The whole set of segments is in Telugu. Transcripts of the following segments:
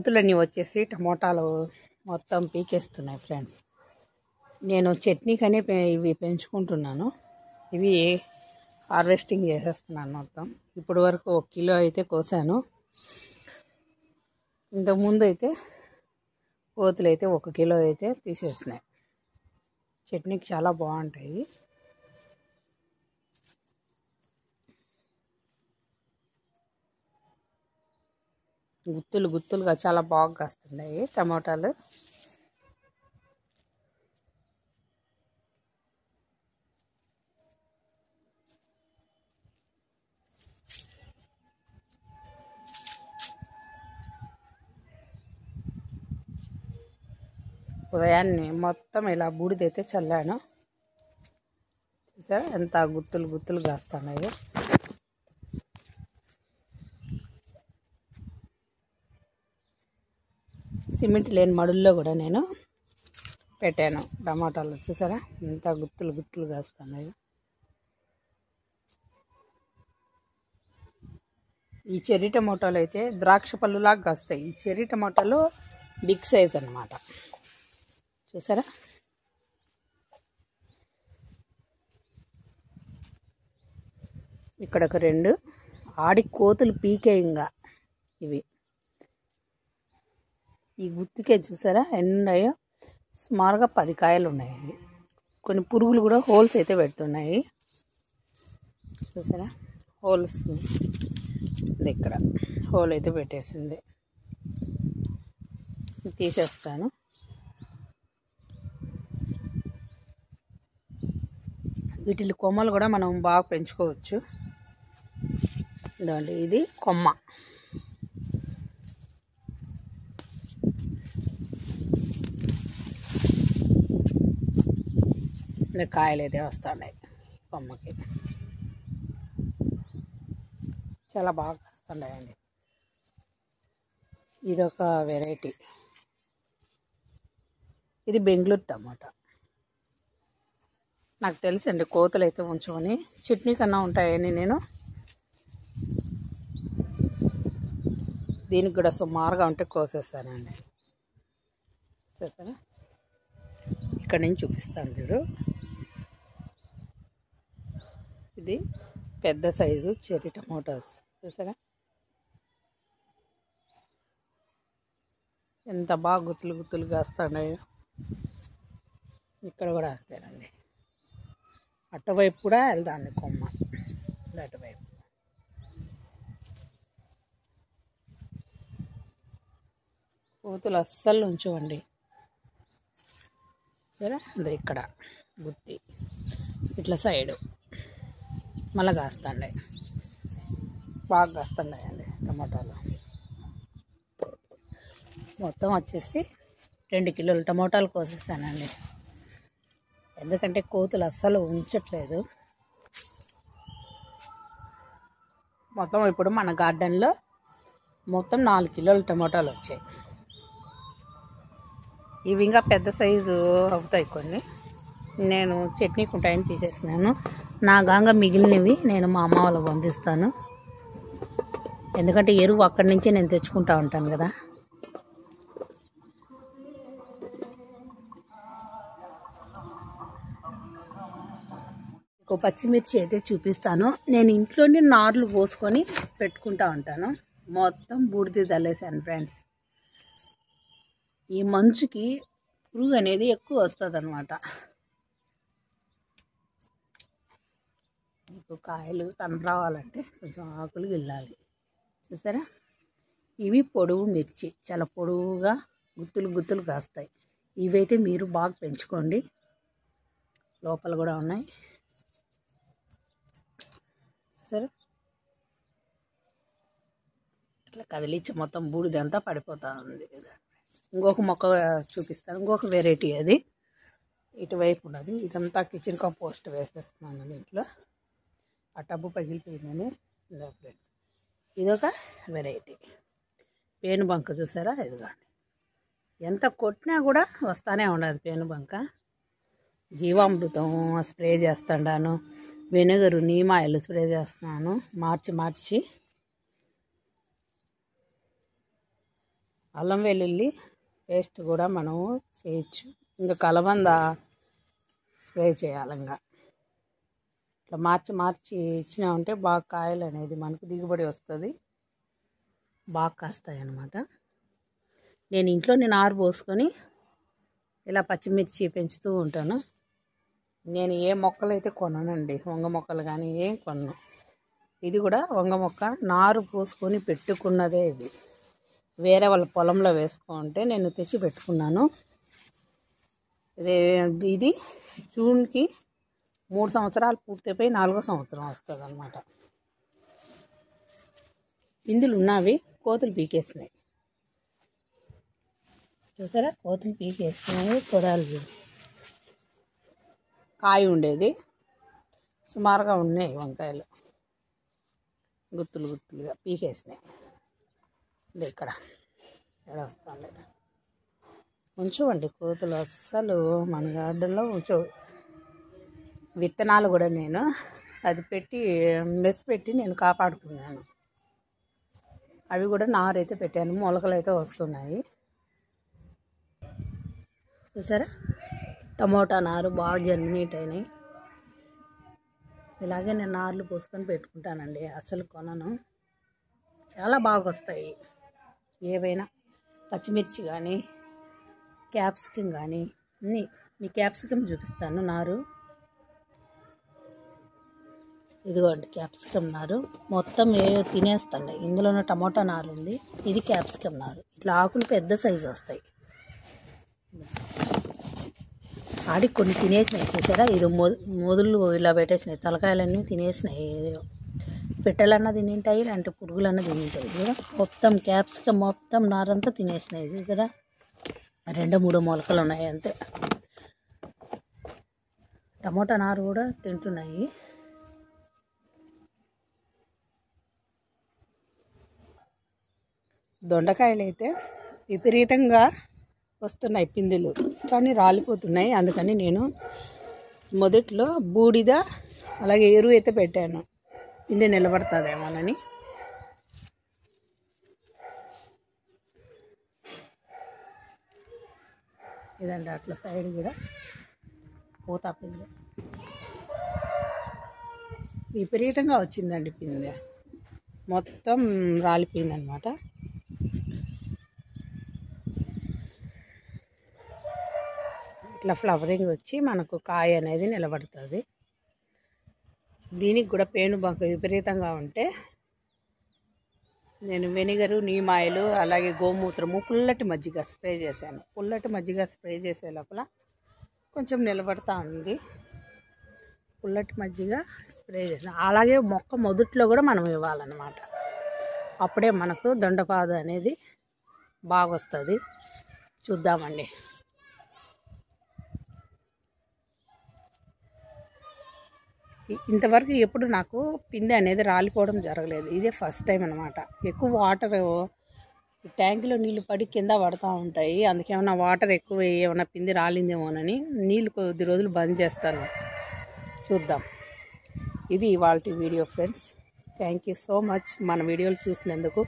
కోతులన్నీ వచ్చేసి టమోటాలు మొత్తం పీకేస్తున్నాయి ఫ్రెండ్స్. నేను చట్నీకనే ఇవి పెంచుకుంటున్నాను. ఇవి హార్వెస్టింగ్ చేసేస్తున్నాను మొత్తం. ఇప్పటి వరకు 1 కిలో అయితే కోసాను. ఇంతకుముందు అయితే కోతులు అయితే 1 కిలో అయితే తీసేస్తున్నాయి. చట్నీకి చాలా బాగుంటాయి. గుత్తులు గుత్తులుగా చాలా బాగా కాస్తున్నాయి టమోటాలు. ఉదయాన్నే మొత్తం ఇలా బూడిదైతే చల్లాను. చూసారా ఎంత గుత్తులు గుత్తులు కాస్తున్నాయి. సిమెంట్ లేని మడుల్లో కూడా నేను పెట్టాను టమాటాలు. చూసారా ఎంత గుత్తులు గుత్తులు కాస్తున్నాయి. ఈ చెర్రీ టమాటాలు అయితే ద్రాక్ష పళ్ళులాగా కాస్తాయి. ఈ చెర్రీ టమాటాలు బిగ్ సైజ్ అన్నమాట. చూసారా ఇక్కడ ఒక 2 ఆడి కోతులు పీకేయంగా ఇవి. ఈ గుత్తికే చూసారా ఎన్ని ఉన్నాయో, సుమారుగా 10 కాయలు ఉన్నాయి. కొన్ని పురుగులు కూడా హోల్స్ అయితే పెడుతున్నాయి. చూసారా హోల్స్ ఇక్కడ హోల్ అయితే పెట్టేసింది. తీసేస్తాను. వీటి కొమ్మలు కూడా మనం బాగా పెంచుకోవచ్చు. ఇదండి ఇది కొమ్మ. కాయలు అయితే వస్తున్నాయి కొమ్మకి. చాలా బాగా వస్తున్నాయండి. ఇదొక వెరైటీ. ఇది బెంగళూరు టమాటా. నాకు తెలుసండి కోతులు అయితే ఉంచుకొని చట్నీ కన్నా ఉంటాయని నేను దీనికి కూడా సుమారుగా ఉంటే కోసేసానండి. చూసారా ఇక్కడ నుంచి చూపిస్తాను చూడు. ఇది పెద్ద సైజు చెర్రీ టమాటాస్. చూసారా ఎంత బాగా గుత్తులు గుత్తులు కాస్తున్నాయో. ఇక్కడ కూడా అంతేనండి. అటువైపు కూడా వెళ్దాండి కొమ్మ. అటువైపు కోతులు అస్సలు ఉంచవండి. సరే అది ఇక్కడ గుత్తి ఇట్లా సైడు మళ్ళీ కాస్తాండి. బాగా కాస్తున్నాయండి టమాటాలు. మొత్తం వచ్చేసి 2 కిలోలు టమాటాలు కోసేసానండి. ఎందుకంటే కోతులు అస్సలు ఉంచట్లేదు. మొత్తం ఇప్పుడు మన గార్డెన్లో మొత్తం 4 కిలోలు టమాటాలు వచ్చాయి. ఇవి ఇంకా పెద్ద సైజు అవుతాయి కొన్ని. నేను చట్నీకి ఉంటాయని తీసేసినాను. నా గాంగా మిగిలినవి నేను మా అమ్మ వాళ్ళకి పంపిస్తాను. ఎందుకంటే ఎరువు అక్కడి నుంచే నేను తెచ్చుకుంటా ఉంటాను కదా. పచ్చిమిర్చి అయితే చూపిస్తాను. నేను ఇంట్లోనే నార్లు పోసుకొని పెట్టుకుంటా ఉంటాను. మొత్తం బూడిద చల్లేసాను ఫ్రెండ్స్. ఈ మంచుకి పురుగు అనేది ఎక్కువ వస్తుంది అన్నమాట. మీకు కాయలు కనరావాలంటే కొంచెం ఆకులు గిల్లాలి. చూసారా ఇవి పొడవు మిర్చి, చాలా పొడవుగా గుత్తులు గుత్తులు కాస్తాయి. ఇవైతే మీరు బాగా పెంచుకోండి. లోపల కూడా ఉన్నాయి. సరే ఇట్లా కదిలించి మొత్తం బూడిదంతా పడిపోతూ ఉంది. ఇంకొక మొక్క చూపిస్తాను. ఇంకొక వెరైటీ అది ఇటువైపు ఉన్నది. ఇదంతా కిచెన్ కంపోస్ట్ వేసేస్తున్నాను దీంట్లో. ఆ టబ్బు పగిలిపోయిందని ఫ్రెండ్స్. ఇదొక వెరైటీ పేనుబంక. చూసారా ఇదిగోండి ఎంత కొట్టినా కూడా వస్తూనే ఉండదు పేనుబంక. జీవామృతం స్ప్రే చేస్తాను. వెనిగరు నీమ్ ఆయిల్ స్ప్రే చేస్తున్నాను మార్చి అల్లం వెల్లుల్లి పేస్ట్ కూడా మనము చేయొచ్చు. ఇంకా కలబంద స్ప్రే చేయాలి. ఇంకా ఇట్లా మార్చి ఇచ్చినామంటే బాగా కాయలు అనేది మనకు దిగుబడి వస్తుంది, బాగా కాస్తాయి అన్నమాట. నేను ఇంట్లోనే నారు పోసుకొని ఇలా పచ్చిమిర్చి పెంచుతూ ఉంటాను. నేను ఏ మొక్కలు అయితే కొననండి, వంగ మొక్కలు కానీ ఏం కొనను. ఇది కూడా వంగ మొక్క నారు పోసుకొని పెట్టుకున్నదే. ఇది వేరే వాళ్ళ పొలంలో వేసుకుంటే నేను తెచ్చి పెట్టుకున్నాను. ఇది జూన్కి 3 సంవత్సరాలు పూర్తయిపోయి 4వ సంవత్సరం వస్తుంది అన్నమాట. పిందులు ఉన్నవి, కోతులు పీకేసినాయి. చూసారా, కోతులు పీకేసినాయి. కొడాలు కాయ ఉండేది సుమారుగా ఉన్నాయి, వంకాయలు గుత్తులుగా పీకేసినాయి. ఇక్కడ వస్తుంది ఉంచవండి కోతులు, అస్సలు మన గార్డెన్లో ఉంచవు. విత్తనాలు కూడా నేను అది మెస్ పెట్టి నేను కాపాడుకున్నాను. అవి కూడా నారైతే పెట్టాను, మొలకలు అయితే వస్తున్నాయి. చూసారా, టమోటా నారు బాగా జర్మినేట్ అయినాయి. ఇలాగే నేను నార్లు పోసుకొని పెట్టుకుంటానండి, అసలు కొనను. చాలా బాగా వస్తాయి ఏవైనా. పచ్చిమిర్చి కానీ క్యాప్సికమ్ కానీ అన్నీ. మీ క్యాప్సికమ్ చూపిస్తాను నారు. ఇదిగోండి క్యాప్సికమ్ నారు మొత్తం తినేస్తాండి. ఇందులోనే టమోటా నారు ఉంది, ఇది క్యాప్సికమ్ నారు. ఇట్లా ఆకులు పెద్ద సైజు వస్తాయి. ఆడికి కొన్ని తినేసినాయి చూసారా, ఇది మొదలు ఇలా పెట్టేసినాయి, తలకాయలన్నీ తినేసినాయి. పిట్టలన్నా తినింటాయి, అంటే పురుగులన్నా తినింటాయి. మొత్తం క్యాప్సికమ్ మొత్తం నారంతా తినేసినాయి. చూసారా, 2-3 మొలకలు ఉన్నాయి అంతే. టమోటా నారు కూడా తింటున్నాయి. దొండకాయలు అయితే విపరీతంగా వస్తున్నాయి పిందెలు, కానీ రాలిపోతున్నాయి. అందుకని నేను మొదట్లో బూడిద అలాగే ఎరువు అయితే పెట్టాను, పిందె నిలబడుతుందేమోనని. ఇదండి అట్లా సైడ్ కూడా పోతా పిందె విపరీతంగా వచ్చిందండి. పిందె మొత్తం రాలిపోయిందనమాట. ఇట్లా ఫ్లవరింగ్ వచ్చి మనకు కాయ అనేది నిలబడుతుంది. దీనికి కూడా పేనుబంక విపరీతంగా ఉంటే నేను వెనిగరు, నీమాయిలు అలాగే గోమూత్రము, పుల్లటి మజ్జిగ స్ప్రే చేశాను. పుల్లటి మజ్జిగ స్ప్రే చేసే లోపల కొంచెం నిలబడతా ఉంది. పుల్లటి మజ్జిగ స్ప్రే చేసాను. అలాగే మొక్క మొదట్లో కూడా మనం ఇవ్వాలన్నమాట, అప్పుడే మనకు దొండపాదు అనేది బాగా వస్తుంది. చూద్దామండి. ఇంతవరకు ఎప్పుడు నాకు పిందె అనేది రాలిపోవడం జరగలేదు, ఇదే ఫస్ట్ టైం అనమాట. ఎక్కువ వాటర్ ట్యాంకులో నీళ్ళు పడి కింద పడుతూ ఉంటాయి, అందుకేమన్నా వాటర్ ఎక్కువ ఏమన్నా పిందె రాలిందేమోనని నీళ్ళు కొద్ది రోజులు బంద్ చేస్తాను. చూద్దాం. ఇది ఇవాల్టి video friends. Thank you so much మన వీడియోలు చూసినందుకు.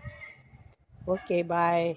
Okay, bye.